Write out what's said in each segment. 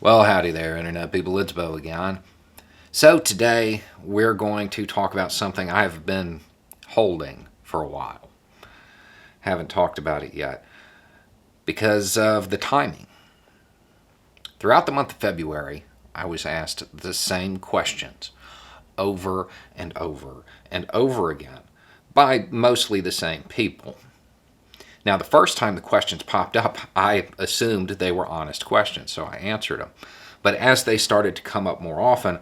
Well, howdy there, Internet people. It's Bo again. So, today we're going to talk about something I've been holding for a while. Haven't talked about it yet because of the timing. Throughout the month of February, I was asked the same questions over and over and over again by mostly the same people. Now, the first time the questions popped up, I assumed they were honest questions, so I answered them. But as they started to come up more often,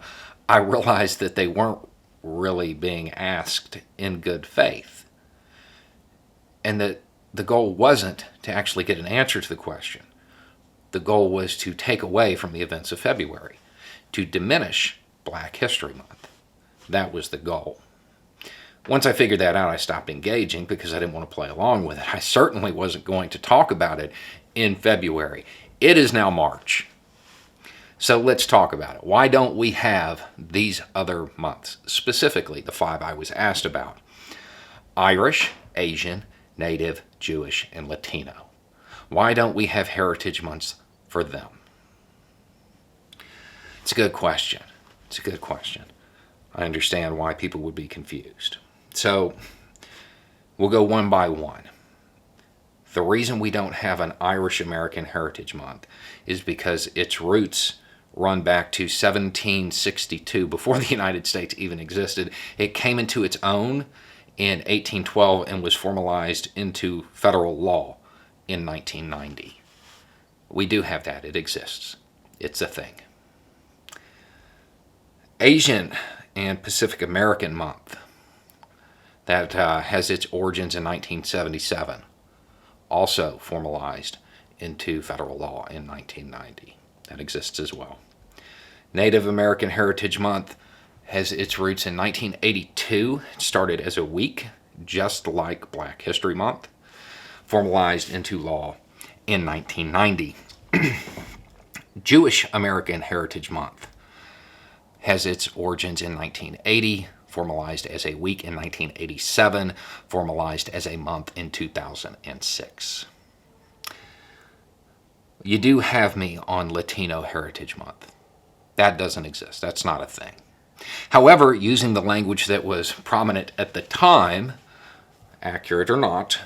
I realized that they weren't really being asked in good faith. And that the goal wasn't to actually get an answer to the question. The goal was to take away from the events of February, to diminish Black History Month. That was the goal. Once I figured that out, I stopped engaging because I didn't want to play along with it. I certainly wasn't going to talk about it in February. It is now March. So let's talk about it. Why don't we have these other months? Specifically, the five I was asked about: Irish, Asian, Native, Jewish, and Latino. Why don't we have heritage months for them? It's a good question. It's a good question. I understand why people would be confused. So we'll go one by one. The reason we don't have an Irish American Heritage Month is because its roots run back to 1762, before the United States even existed. It came into its own in 1812 and was formalized into federal law in 1990. We do have that. It exists. It's a thing. Asian and Pacific American Month, that has its origins in 1977, also formalized into federal law in 1990. That exists as well. Native American Heritage Month has its roots in 1982. It started as a week, just like Black History Month, formalized into law in 1990. Jewish American Heritage Month has its origins in 1980, formalized as a week in 1987, formalized as a month in 2006. You do have me on Latino Heritage Month. That doesn't exist. That's not a thing. However, using the language that was prominent at the time, accurate or not,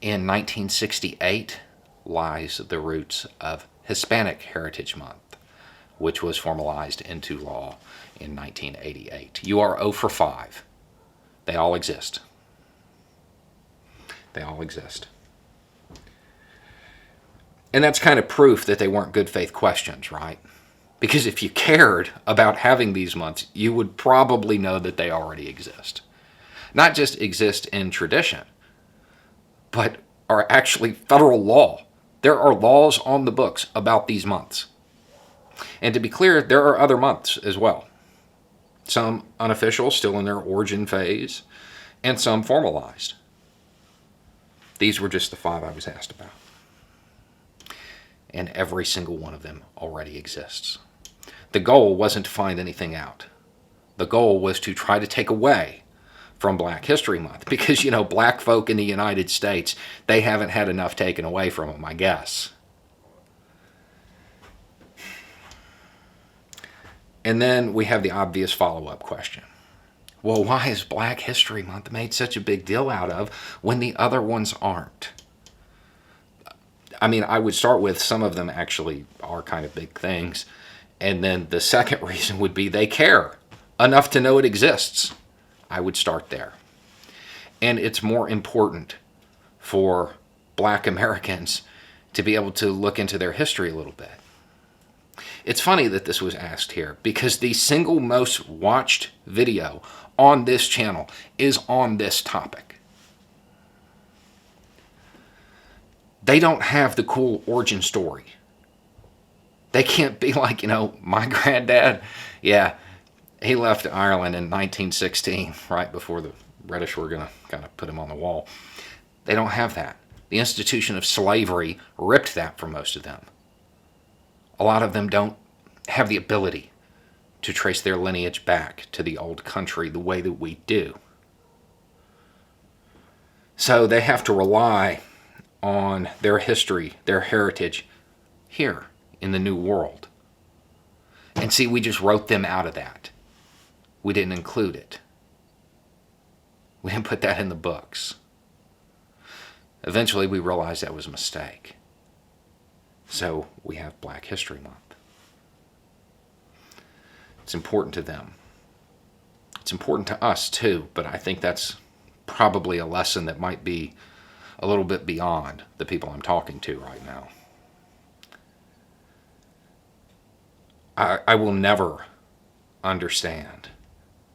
in 1968 lies the roots of Hispanic Heritage Month, which was formalized into law in 1988. You are 0 for 5. They all exist. They all exist. And that's kind of proof that they weren't good faith questions, right? Because if you cared about having these months, you would probably know that they already exist. Not just exist in tradition, but are actually federal law. There are laws on the books about these months. And to be clear, there are other months as well. Some unofficial, still in their origin phase, and some formalized. These were just the five I was asked about. And every single one of them already exists. The goal wasn't to find anything out. The goal was to try to take away from Black History Month, because, black folk in the United States, they haven't had enough taken away from them, I guess. And then we have the obvious follow-up question. Well, why is Black History Month made such a big deal out of when the other ones aren't? I mean, I would start with some of them actually are kind of big things. And then the second reason would be they care enough to know it exists. I would start there. And it's more important for Black Americans to be able to look into their history a little bit. It's funny that this was asked here, because the single most watched video on this channel is on this topic. They don't have the cool origin story. They can't be like, my granddad, yeah, he left Ireland in 1916, right before the British were going to kind of put him on the wall. They don't have that. The institution of slavery ripped that from most of them. A lot of them don't have the ability to trace their lineage back to the old country the way that we do. So they have to rely on their history, their heritage here in the New World. And see, we just wrote them out of that. We didn't include it. We didn't put that in the books. Eventually, we realized that was a mistake. So we have Black History Month. It's important to them. It's important to us too, but I think that's probably a lesson that might be a little bit beyond the people I'm talking to right now. I will never understand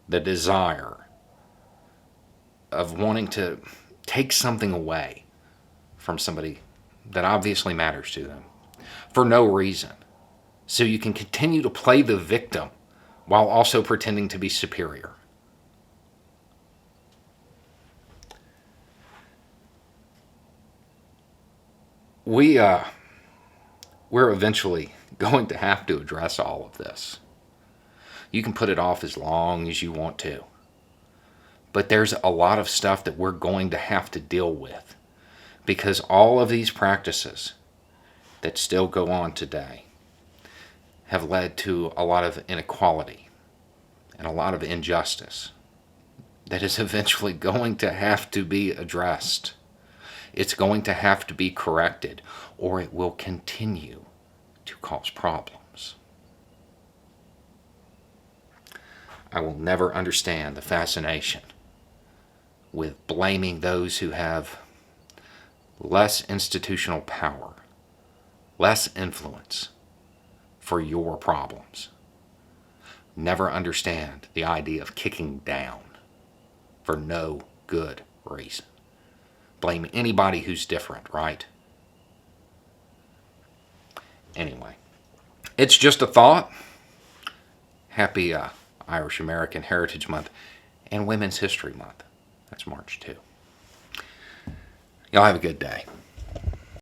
the desire of wanting to take something away from somebody that obviously matters to them for no reason. So you can continue to play the victim while also pretending to be superior. We're eventually going to have to address all of this. You can put it off as long as you want to. But there's a lot of stuff that we're going to have to deal with because all of these practices that still go on today have led to a lot of inequality and a lot of injustice that is eventually going to have to be addressed. It's going to have to be corrected, or it will continue to cause problems. I will never understand the fascination with blaming those who have less institutional power, less influence for your problems. Never understand the idea of kicking down for no good reason. Blame anybody who's different, right? Anyway, it's just a thought. Happy Irish American Heritage Month and Women's History Month. That's March 2. Y'all have a good day.